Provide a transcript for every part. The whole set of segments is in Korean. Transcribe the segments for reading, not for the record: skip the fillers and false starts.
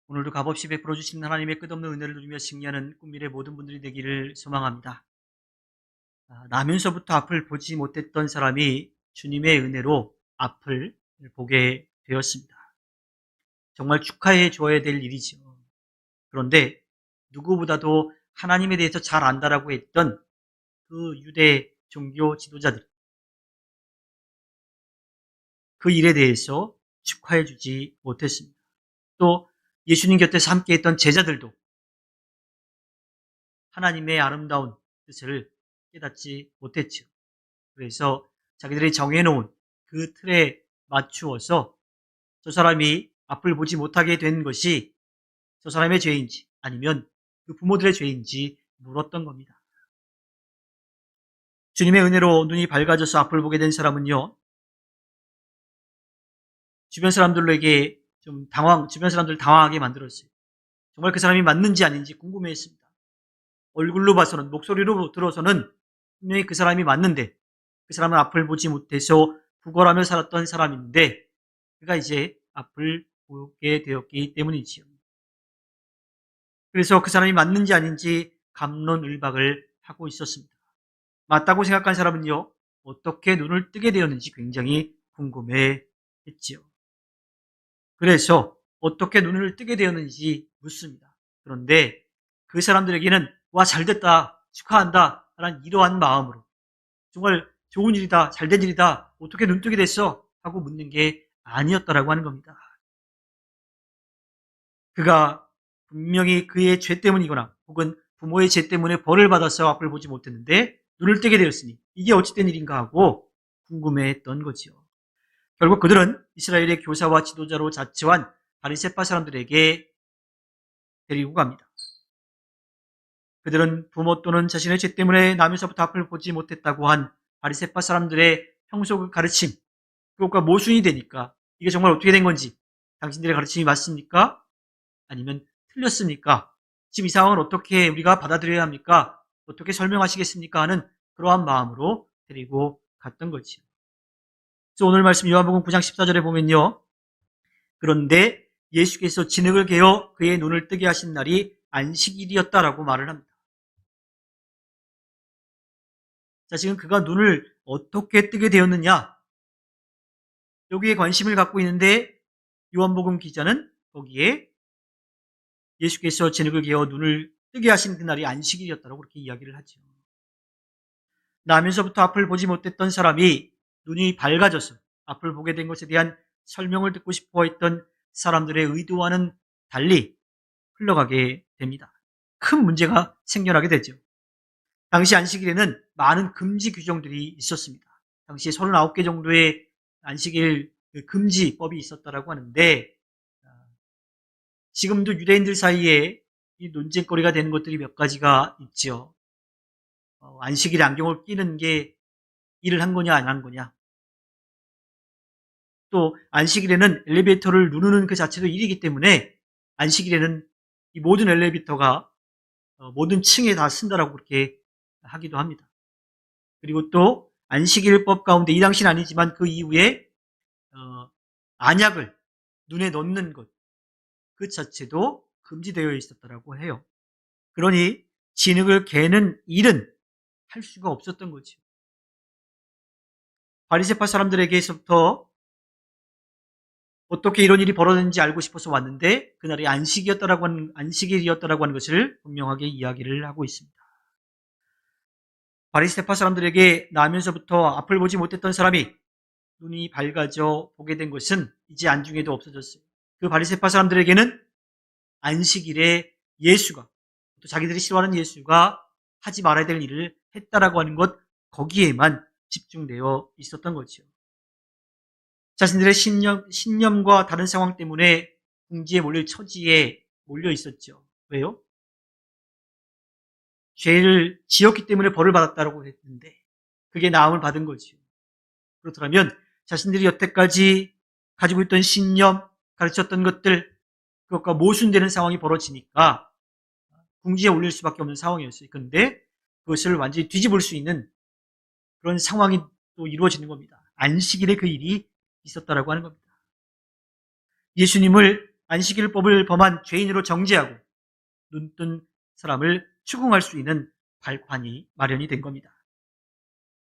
오늘도 값없이 베풀어 주신 하나님의 끝없는 은혜를 누리며 승리하는 꿈미래 모든 분들이 되기를 소망합니다. 나면서부터 앞을 보지 못했던 사람이 주님의 은혜로 앞을 보게 되었습니다. 정말 축하해 줘야 될 일이죠. 그런데 누구보다도 하나님에 대해서 잘 안다라고 했던 그 유대 종교 지도자들, 그 일에 대해서 축하해 주지 못했습니다. 또 예수님 곁에서 함께했던 제자들도 하나님의 아름다운 뜻을 깨닫지 못했죠. 그래서 자기들이 정해놓은 그 틀에 맞추어서 저 사람이 앞을 보지 못하게 된 것이 저 사람의 죄인지 아니면 그 부모들의 죄인지 물었던 겁니다. 주님의 은혜로 눈이 밝아져서 앞을 보게 된 사람은요, 주변 사람들에게 주변 사람들을 당황하게 만들었어요. 정말 그 사람이 맞는지 아닌지 궁금해했습니다. 얼굴로 봐서는, 목소리로 들어서는 분명히 그 사람이 맞는데, 그 사람은 앞을 보지 못해서 구걸하며 살았던 사람인데, 그가 이제 앞을 보게 되었기 때문이지요. 그래서 그 사람이 맞는지 아닌지 갑론을박을 하고 있었습니다. 맞다고 생각한 사람은요, 어떻게 눈을 뜨게 되었는지 굉장히 궁금해 했지요. 그래서 어떻게 눈을 뜨게 되었는지 묻습니다. 그런데 그 사람들에게는 와, 잘됐다, 축하한다 라는 이러한 마음으로 정말 좋은 일이다, 잘된 일이다, 어떻게 눈 뜨게 됐어? 하고 묻는 게 아니었다라고 하는 겁니다. 그가 분명히 그의 죄 때문이거나 혹은 부모의 죄 때문에 벌을 받아서 앞을 보지 못했는데 눈을 뜨게 되었으니 이게 어찌된 일인가 하고 궁금해했던 거지요. 결국 그들은 이스라엘의 교사와 지도자로 자처한 바리새파 사람들에게 데리고 갑니다. 그들은 부모 또는 자신의 죄 때문에 나면서부터 앞을 보지 못했다고 한 바리새파 사람들의 평소 가르침, 그것과 모순이 되니까 이게 정말 어떻게 된 건지, 당신들의 가르침이 맞습니까? 아니면 틀렸습니까? 지금 이 상황을 어떻게 우리가 받아들여야 합니까? 어떻게 설명하시겠습니까? 하는 그러한 마음으로 데리고 갔던 거지요. 그래서 오늘 말씀 요한복음 9장 14절에 보면요, 그런데 예수께서 진흙을 개어 그의 눈을 뜨게 하신 날이 안식일이었다라고 말을 합니다. 자, 지금 그가 눈을 어떻게 뜨게 되었느냐? 여기에 관심을 갖고 있는데 요한복음 기자는 거기에 예수께서 진흙을 개어 눈을 뜨게 하신 그날이 안식일이었다고 그렇게 이야기를 하죠. 나면서부터 앞을 보지 못했던 사람이 눈이 밝아져서 앞을 보게 된 것에 대한 설명을 듣고 싶어 했던 사람들의 의도와는 달리 흘러가게 됩니다. 큰 문제가 생겨나게 되죠. 당시 안식일에는 많은 금지 규정들이 있었습니다. 당시에 39개 정도의 안식일 금지법이 있었다라고 하는데, 지금도 유대인들 사이에 이 논쟁거리가 되는 것들이 몇 가지가 있죠. 안식일에 안경을 끼는 게 일을 한 거냐 안 한 거냐. 또 안식일에는 엘리베이터를 누르는 그 자체도 일이기 때문에 안식일에는 이 모든 엘리베이터가 모든 층에 다 쓴다라고 그렇게 하기도 합니다. 그리고 또 안식일법 가운데 이 당시는 아니지만 그 이후에 안약을 눈에 넣는 것, 그 자체도 금지되어 있었다라고 해요. 그러니 진흙을 개는 일은 할 수가 없었던 거죠. 바리새파 사람들에게서부터 어떻게 이런 일이 벌어졌는지 알고 싶어서 왔는데 그날이 안식일이었다라고 하는 것을 분명하게 이야기를 하고 있습니다. 바리새파 사람들에게 나면서부터 앞을 보지 못했던 사람이 눈이 밝아져 보게 된 것은 이제 안중에도 없어졌어요. 그 바리새파 사람들에게는 안식일에 예수가, 또 자기들이 싫어하는 예수가 하지 말아야 될 일을 했다라고 하는 것, 거기에만 집중되어 있었던 거죠. 자신들의 신념과 다른 상황 때문에 궁지에 몰릴 처지에 몰려 있었죠. 왜요? 죄를 지었기 때문에 벌을 받았다고 했는데 그게 나음을 받은 거죠. 그렇다면 자신들이 여태까지 가지고 있던 신념, 가르쳤던 것들, 그것과 모순되는 상황이 벌어지니까 궁지에 올릴 수밖에 없는 상황이었어요. 그런데 그것을 완전히 뒤집을 수 있는 그런 상황이 또 이루어지는 겁니다. 안식일에 그 일이 있었다라고 하는 겁니다. 예수님을 안식일법을 범한 죄인으로 정죄하고 눈뜬 사람을 추궁할 수 있는 발판이 마련이 된 겁니다.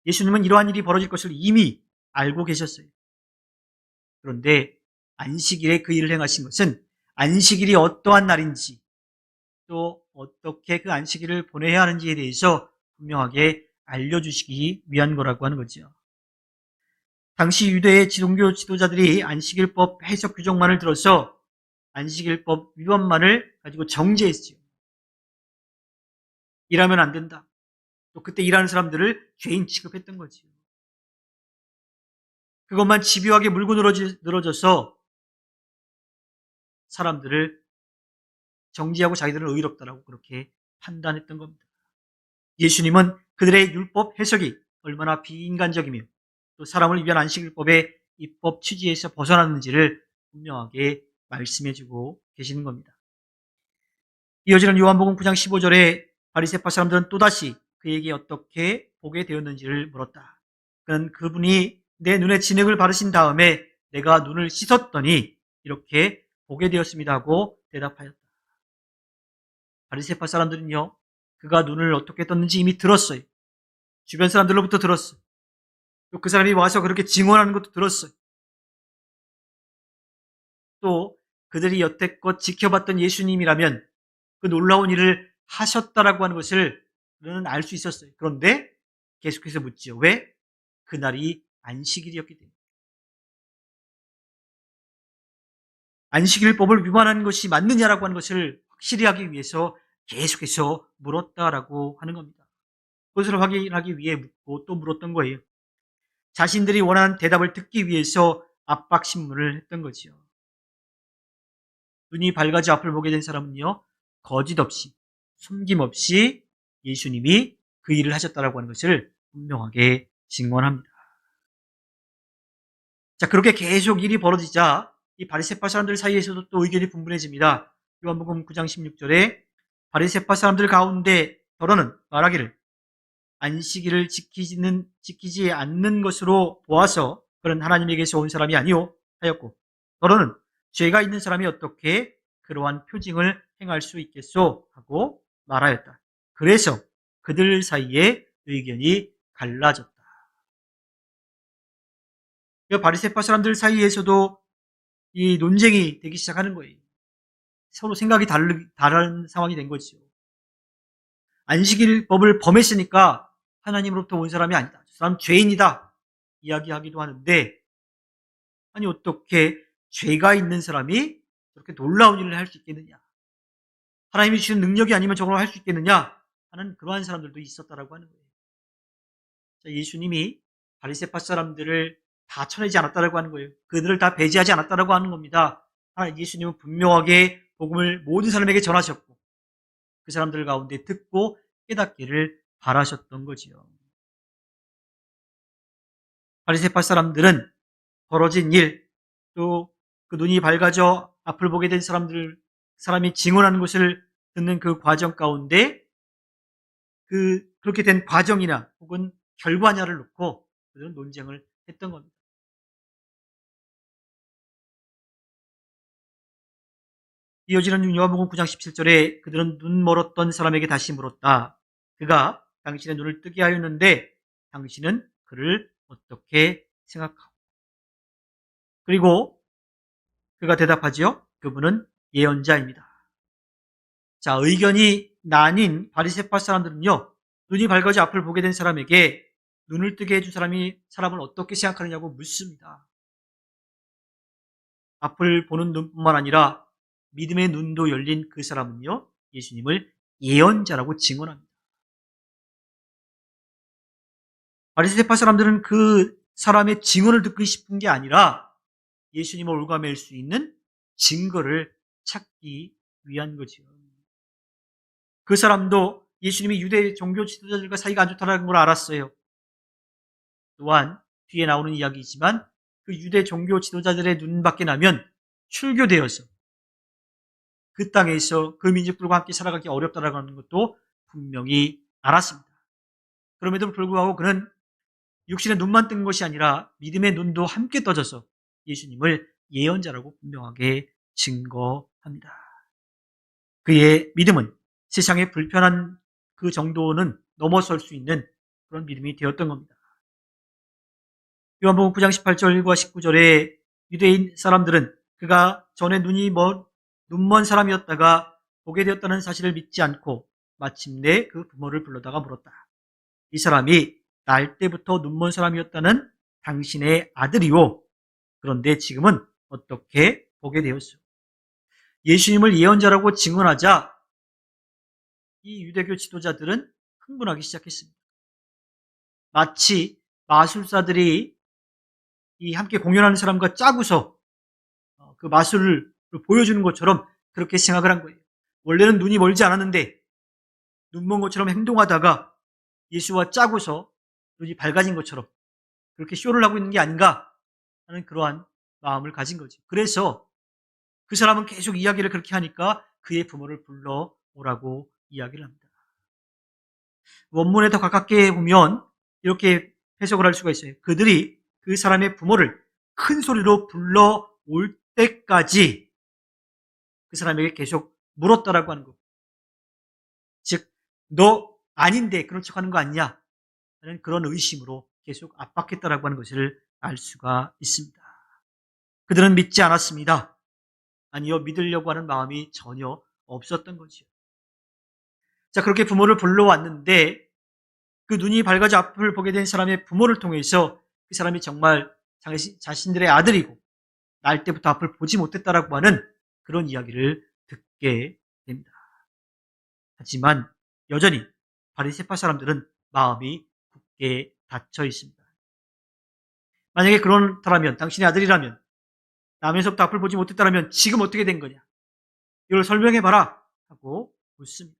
예수님은 이러한 일이 벌어질 것을 이미 알고 계셨어요. 그런데 안식일에 그 일을 행하신 것은 안식일이 어떠한 날인지 또 어떻게 그 안식일을 보내야 하는지에 대해서 분명하게 알려주시기 위한 거라고 하는 거죠. 당시 유대의 종교 지도자들이 안식일법 해석 규정만을 들어서 안식일법 위반만을 가지고 정죄했어요. 일하면 안 된다. 또 그때 일하는 사람들을 죄인 취급했던 거지요. 그것만 집요하게 물고 늘어져서 사람들을 정죄하고 자기들은 의롭다라고 그렇게 판단했던 겁니다. 예수님은 그들의 율법 해석이 얼마나 비인간적이며 또 사람을 위한 안식일법의 입법 취지에서 벗어났는지를 분명하게 말씀해주고 계시는 겁니다. 이어지는 요한복음 9장 15절에 바리새파 사람들은 또다시 그에게 어떻게 보게 되었는지를 물었다. 그는 그분이 내 눈에 진흙을 바르신 다음에 내가 눈을 씻었더니 이렇게 보게 되었습니다 하고 대답하였다. 바리새파 사람들은요, 그가 눈을 어떻게 떴는지 이미 들었어요. 주변 사람들로부터 들었어요. 또 그 사람이 와서 그렇게 증언하는 것도 들었어요. 또 그들이 여태껏 지켜봤던 예수님이라면 그 놀라운 일을 하셨다라고 하는 것을 그는 알 수 있었어요. 그런데 계속해서 묻죠. 왜? 그날이 안식일이었기 때문에. 안식일법을 위반한 것이 맞느냐라고 하는 것을 확실히 하기 위해서 계속해서 물었다라고 하는 겁니다. 그것을 확인하기 위해 묻고 또 물었던 거예요. 자신들이 원하는 대답을 듣기 위해서 압박신문을 했던 거지요. 눈이 밝아져 앞을 보게 된 사람은요, 거짓 없이, 숨김없이 예수님이 그 일을 하셨다라고 하는 것을 분명하게 증언합니다. 자, 그렇게 계속 일이 벌어지자 이 바리새파 사람들 사이에서도 또 의견이 분분해집니다. 요한복음 9장 16절에 바리새파 사람들 가운데 더러는 말하기를 안식일을 지키지 않는 것으로 보아서 그런 하나님에게서 온 사람이 아니오 하였고, 더러는 죄가 있는 사람이 어떻게 그러한 표징을 행할 수 있겠소 하고 말하였다. 그래서 그들 사이에 의견이 갈라졌다. 바리새파 사람들 사이에서도 이 논쟁이 되기 시작하는 거예요. 서로 생각이 다른 상황이 된 거죠. 안식일법을 범했으니까 하나님으로부터 온 사람이 아니다. 저 사람 죄인이다. 이야기하기도 하는데, 아니 어떻게 죄가 있는 사람이 저렇게 놀라운 일을 할 수 있겠느냐. 하나님이 주신 능력이 아니면 저걸 할 수 있겠느냐 하는 그러한 사람들도 있었다라고 하는 거예요. 자, 예수님이 바리새파 사람들을 다 쳐내지 않았다라고 하는 거예요. 그들을 다 배제하지 않았다라고 하는 겁니다. 예수님은 분명하게 복음을 모든 사람에게 전하셨고 그 사람들 가운데 듣고 깨닫기를 바라셨던 거지요. 바리새파 사람들은 벌어진 일, 또 그 눈이 밝아져 앞을 보게 된 사람이 증언하는 것을 듣는 그 과정 가운데 그렇게 된 과정이나 혹은 결과냐를 놓고 그들은 논쟁을 했던 겁니다. 이어지는 요한복음 9장 17절에 그들은 눈 멀었던 사람에게 다시 물었다. 그가 당신의 눈을 뜨게 하였는데 당신은 그를 어떻게 생각하고? 그리고 그가 대답하지요. 그분은 예언자입니다. 자, 의견이 나뉜 바리새파 사람들은요, 눈이 밝아져 앞을 보게 된 사람에게 눈을 뜨게 해준 사람을 어떻게 생각하느냐고 묻습니다. 앞을 보는 눈뿐만 아니라 믿음의 눈도 열린 그 사람은요, 예수님을 예언자라고 증언합니다. 바리새파 사람들은 그 사람의 증언을 듣고 싶은 게 아니라 예수님을 올가맬 수 있는 증거를 찾기 위한 거죠. 그 사람도 예수님이 유대 종교 지도자들과 사이가 안 좋다는 걸 알았어요. 또한 뒤에 나오는 이야기이지만 그 유대 종교 지도자들의 눈밖에 나면 출교되어서 그 땅에서 그 민족들과 함께 살아가기 어렵다는 것도 분명히 알았습니다. 그럼에도 불구하고 그는 육신의 눈만 뜬 것이 아니라 믿음의 눈도 함께 떠져서 예수님을 예언자라고 분명하게 증거합니다. 그의 믿음은 세상의 불편한 그 정도는 넘어설 수 있는 그런 믿음이 되었던 겁니다. 요한복음 9장 18절과 19절에 유대인 사람들은 그가 전에 눈먼 사람이었다가 보게 되었다는 사실을 믿지 않고 마침내 그 부모를 불러다가 물었다. 이 사람이 날 때부터 눈먼 사람이었다는 당신의 아들이요. 그런데 지금은 어떻게 보게 되었소? 예수님을 예언자라고 증언하자 이 유대교 지도자들은 흥분하기 시작했습니다. 마치 마술사들이 이 함께 공연하는 사람과 짜고서 그 마술을 보여주는 것처럼 그렇게 생각을 한 거예요. 원래는 눈이 멀지 않았는데 눈먼 것처럼 행동하다가 예수와 짜고서 눈이 밝아진 것처럼 그렇게 쇼를 하고 있는 게 아닌가 하는 그러한 마음을 가진 거죠. 그래서 그 사람은 계속 이야기를 그렇게 하니까 그의 부모를 불러오라고 이야기를 합니다. 원문에 더 가깝게 보면 이렇게 해석을 할 수가 있어요. 그들이 그 사람의 부모를 큰 소리로 불러올 때까지 그 사람에게 계속 물었다라고 하는 것. 즉, 너 아닌데 그런 척 하는 거 아니냐? 하는 그런 의심으로 계속 압박했다라고 하는 것을 알 수가 있습니다. 그들은 믿지 않았습니다. 아니요, 믿으려고 하는 마음이 전혀 없었던 거죠. 자, 그렇게 부모를 불러왔는데 그 눈이 밝아져 앞을 보게 된 사람의 부모를 통해서 그 사람이 정말 자신들의 아들이고 날 때부터 앞을 보지 못했다라고 하는 그런 이야기를 듣게 됩니다. 하지만 여전히 바리새파 사람들은 마음이 굳게 닫혀 있습니다. 만약에 그렇다면 당신의 아들이라면 나면서부터 앞을 보지 못했다면 지금 어떻게 된 거냐? 이걸 설명해봐라 하고 묻습니다.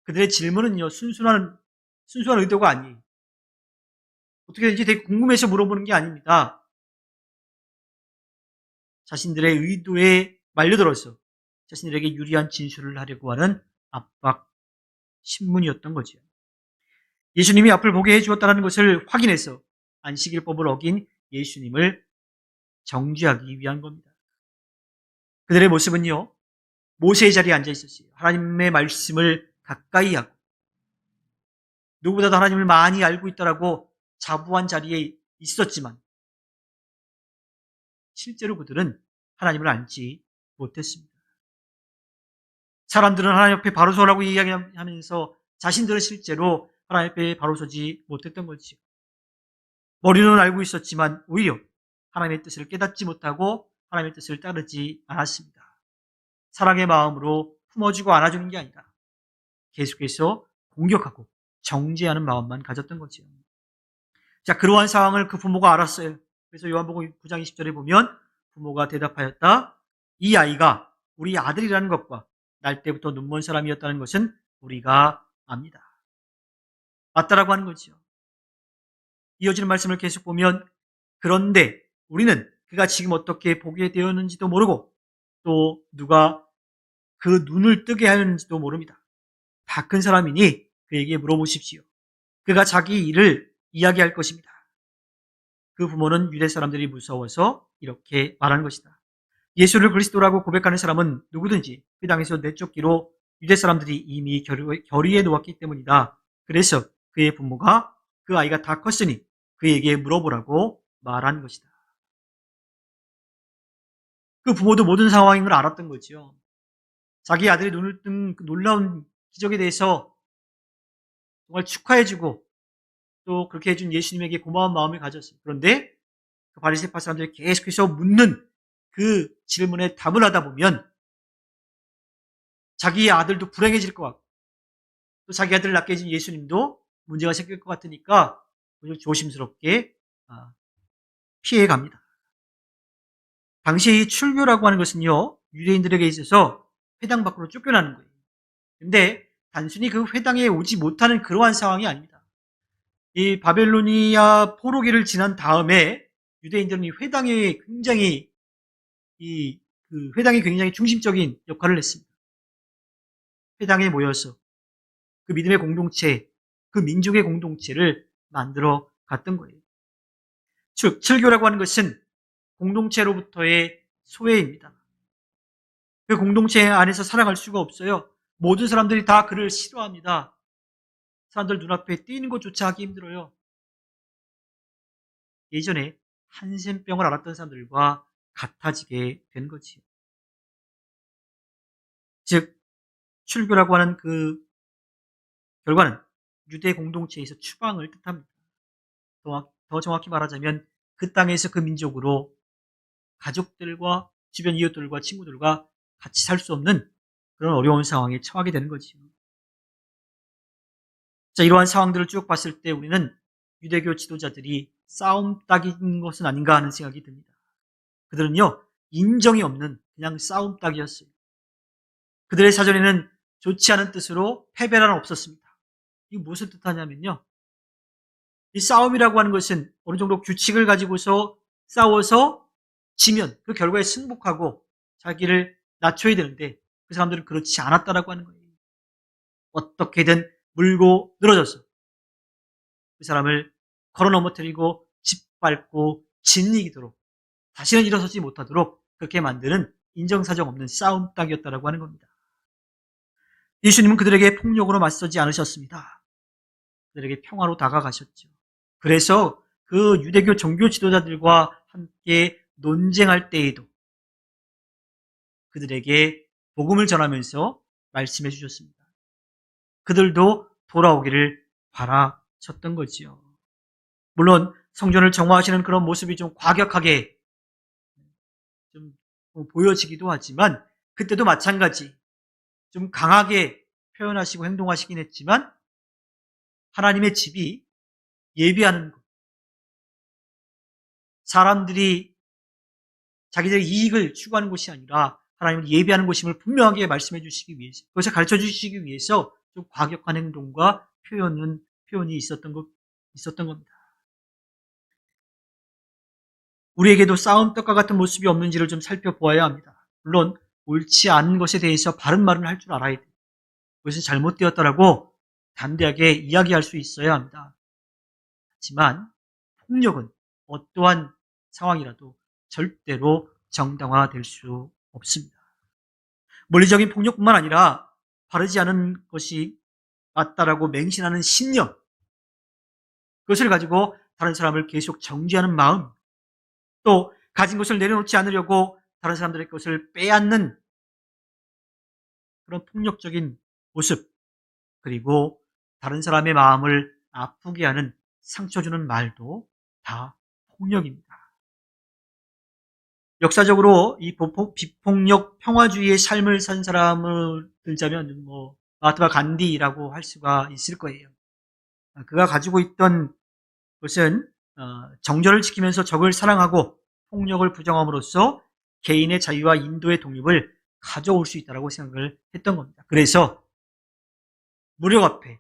그들의 질문은요 순수한 의도가 아니에요. 어떻게 된지 되게 궁금해서 물어보는 게 아닙니다. 자신들의 의도에 말려들어서 자신들에게 유리한 진술을 하려고 하는 압박 신문이었던 거죠. 예수님이 앞을 보게 해주었다는 것을 확인해서 안식일법을 어긴 예수님을 정죄하기 위한 겁니다. 그들의 모습은요, 모세의 자리에 앉아 있었어요. 하나님의 말씀을 가까이 하고 누구보다도 하나님을 많이 알고 있다라고 자부한 자리에 있었지만 실제로 그들은 하나님을 알지 못했습니다. 사람들은 하나님 앞에 바로 서라고 이야기하면서 자신들은 실제로 하나님 앞에 바로 서지 못했던 거지요. 머리는 알고 있었지만 오히려 하나님의 뜻을 깨닫지 못하고 하나님의 뜻을 따르지 않았습니다. 사랑의 마음으로 품어주고 안아주는 게 아니라 계속해서 공격하고 정죄하는 마음만 가졌던 거지요. 자, 그러한 상황을 그 부모가 알았어요. 그래서 요한복음 9장 20절에 보면 부모가 대답하였다. 이 아이가 우리 아들이라는 것과 날 때부터 눈먼 사람이었다는 것은 우리가 압니다. 맞다라고 하는 거죠. 이어지는 말씀을 계속 보면 그런데 우리는 그가 지금 어떻게 보게 되었는지도 모르고 또 누가 그 눈을 뜨게 하였는지도 모릅니다. 다 큰 사람이니 그에게 물어보십시오. 그가 자기 일을 이야기할 것입니다. 그 부모는 유대 사람들이 무서워서 이렇게 말하는 것이다. 예수를 그리스도라고 고백하는 사람은 누구든지 그 땅에서 내쫓기로 유대 사람들이 이미 결의해 놓았기 때문이다. 그래서 그의 부모가 그 아이가 다 컸으니 그에게 물어보라고 말한 것이다. 그 부모도 모든 상황인 걸 알았던 거죠. 자기 아들이 눈을 뜬 놀라운 기적에 대해서 정말 축하해주고 또 그렇게 해준 예수님에게 고마운 마음을 가졌어요. 그런데 그 바리새파 사람들이 계속해서 묻는 그 질문에 답을 하다 보면 자기 아들도 불행해질 것 같고 또 자기 아들을 낳게 해준 예수님도 문제가 생길 것 같으니까 조심스럽게 피해갑니다. 당시 출교라고 하는 것은요, 유대인들에게 있어서 회당 밖으로 쫓겨나는 거예요. 근데 단순히 그 회당에 오지 못하는 그러한 상황이 아닙니다. 이 바벨로니아 포로기를 지난 다음에 유대인들은 이 회당에 굉장히 중심적인 역할을 했습니다. 회당에 모여서 그 믿음의 공동체, 그 민족의 공동체를 만들어 갔던 거예요. 즉, 출교라고 하는 것은 공동체로부터의 소외입니다. 그 공동체 안에서 살아갈 수가 없어요. 모든 사람들이 다 그를 싫어합니다. 사람들 눈앞에 띄는 것조차 하기 힘들어요. 예전에 한센병을 앓았던 사람들과 같아지게 된 거지요. 즉, 출교라고 하는 그 결과는 유대 공동체에서 추방을 뜻합니다. 더 정확히 말하자면 그 땅에서 그 민족으로 가족들과 주변 이웃들과 친구들과 같이 살 수 없는 그런 어려운 상황에 처하게 되는 거지요. 자, 이러한 상황들을 쭉 봤을 때 우리는 유대교 지도자들이 싸움 딱인 것은 아닌가 하는 생각이 듭니다. 그들은요, 인정이 없는 그냥 싸움 딱이었어요. 그들의 사전에는 좋지 않은 뜻으로 패배란 없었습니다. 이게 무엇을 뜻하냐면요, 이 싸움이라고 하는 것은 어느 정도 규칙을 가지고서 싸워서 지면 그 결과에 승복하고 자기를 낮춰야 되는데 그 사람들은 그렇지 않았다라고 하는 거예요. 어떻게든 물고 늘어져서 그 사람을 걸어 넘어뜨리고 짓밟고 짓이기도록 다시는 일어서지 못하도록 그렇게 만드는 인정사정 없는 싸움 딱이었다라고 하는 겁니다. 예수님은 그들에게 폭력으로 맞서지 않으셨습니다. 그들에게 평화로 다가가셨죠. 그래서 그 유대교 종교 지도자들과 함께 논쟁할 때에도 그들에게 복음을 전하면서 말씀해 주셨습니다. 그들도 돌아오기를 바라셨던 거지요. 물론 성전을 정화하시는 그런 모습이 좀 과격하게 좀 보여지기도 하지만 그때도 마찬가지 좀 강하게 표현하시고 행동하시긴 했지만 하나님의 집이 예비하는 것, 사람들이 자기들의 이익을 추구하는 것이 아니라 하나님을 예비하는 것임을 분명하게 말씀해 주시기 위해서, 그것을 가르쳐 주시기 위해서 좀 과격한 행동과 표현이 있었던 겁니다. 우리에게도 싸움떡과 같은 모습이 없는지를 좀 살펴보아야 합니다. 물론 옳지 않은 것에 대해서 바른 말을 할 줄 알아야 돼요. 그것이 잘못되었다라고 담대하게 이야기할 수 있어야 합니다. 하지만 폭력은 어떠한 상황이라도 절대로 정당화될 수 없습니다. 물리적인 폭력뿐만 아니라 바르지 않은 것이 맞다라고 맹신하는 신념, 그것을 가지고 다른 사람을 계속 정죄하는 마음, 또 가진 것을 내려놓지 않으려고 다른 사람들의 것을 빼앗는 그런 폭력적인 모습, 그리고 다른 사람의 마음을 아프게 하는 상처 주는 말도 다 폭력입니다. 역사적으로 이 비폭력 평화주의의 삶을 산 사람을 들자면 마하트마 간디라고 할 수가 있을 거예요. 그가 가지고 있던 것은 정절을 지키면서 적을 사랑하고 폭력을 부정함으로써 개인의 자유와 인도의 독립을 가져올 수 있다고 생각을 했던 겁니다. 그래서 무력 앞에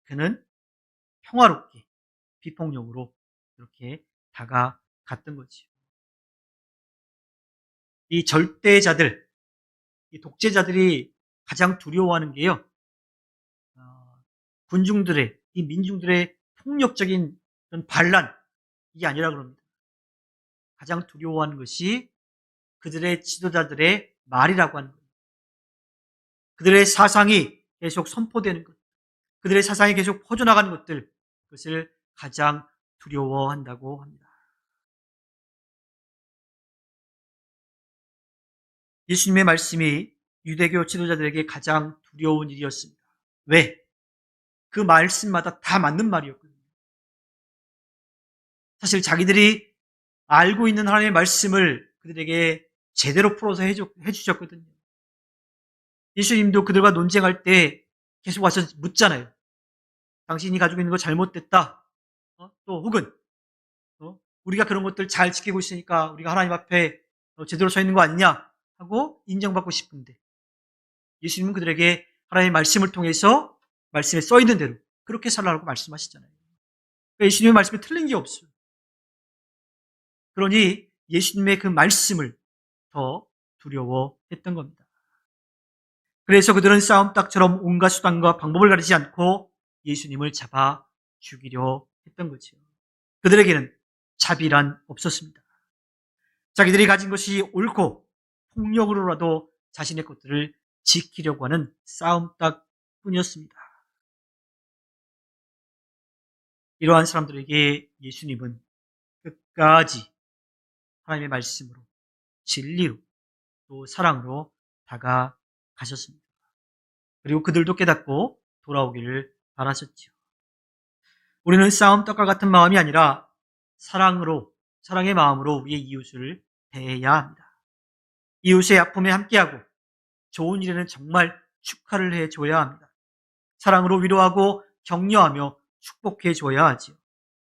그는 평화롭게 비폭력으로 이렇게 다가갔던 거지요. 이 절대자들, 이 독재자들이 가장 두려워하는 게요, 군중들의, 이 민중들의 폭력적인 반란, 이게 아니라 그럽니다. 가장 두려워하는 것이 그들의 지도자들의 말이라고 하는 거예요. 그들의 사상이 계속 선포되는 것, 그들의 사상이 계속 퍼져나가는 것들, 그것을 가장 두려워한다고 합니다. 예수님의 말씀이 유대교 지도자들에게 가장 두려운 일이었습니다. 왜? 그 말씀마다 다 맞는 말이었거든요. 사실 자기들이 알고 있는 하나님의 말씀을 그들에게 제대로 풀어서 해주셨거든요. 예수님도 그들과 논쟁할 때 계속 와서 묻잖아요. 당신이 가지고 있는 거 잘못됐다. 또 혹은 우리가 그런 것들 잘 지키고 있으니까 우리가 하나님 앞에 제대로 서 있는 거 아니냐 하고 인정받고 싶은데 예수님은 그들에게 하나님의 말씀을 통해서 말씀에 써 있는 대로 그렇게 살라고 말씀하시잖아요. 그러니까 예수님의 말씀에 틀린 게 없어요. 그러니 예수님의 그 말씀을 더 두려워했던 겁니다. 그래서 그들은 싸움닭처럼 온갖 수단과 방법을 가리지 않고 예수님을 잡아 죽이려 했던 거죠. 그들에게는 자비란 없었습니다. 자기들이 가진 것이 옳고 폭력으로라도 자신의 것들을 지키려고 하는 싸움딱 뿐이었습니다. 이러한 사람들에게 예수님은 끝까지 하나님의 말씀으로, 진리로, 또 사랑으로 다가가셨습니다. 그리고 그들도 깨닫고 돌아오기를 바라셨지요. 우리는 싸움떡과 같은 마음이 아니라 사랑으로, 사랑의 마음으로 우리의 이웃을 대해야 합니다. 이웃의 아픔에 함께하고 좋은 일에는 정말 축하를 해줘야 합니다. 사랑으로 위로하고 격려하며 축복해 줘야 하지요.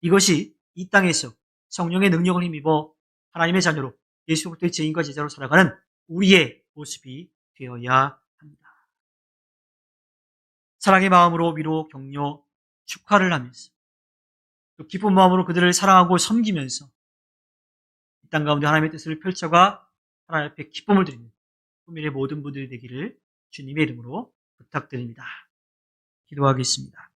이것이 이 땅에서 성령의 능력을 힘입어 하나님의 자녀로 예수 그리스도의 증인과 제자로 살아가는 우리의 모습이 되어야 합니다. 사랑의 마음으로 위로, 격려, 축하를 하면서 또 기쁜 마음으로 그들을 사랑하고 섬기면서 이 땅 가운데 하나님의 뜻을 펼쳐가 하나님 앞에 기쁨을 드리는 국민의 모든 분들이 되기를 주님의 이름으로 부탁드립니다. 기도하겠습니다.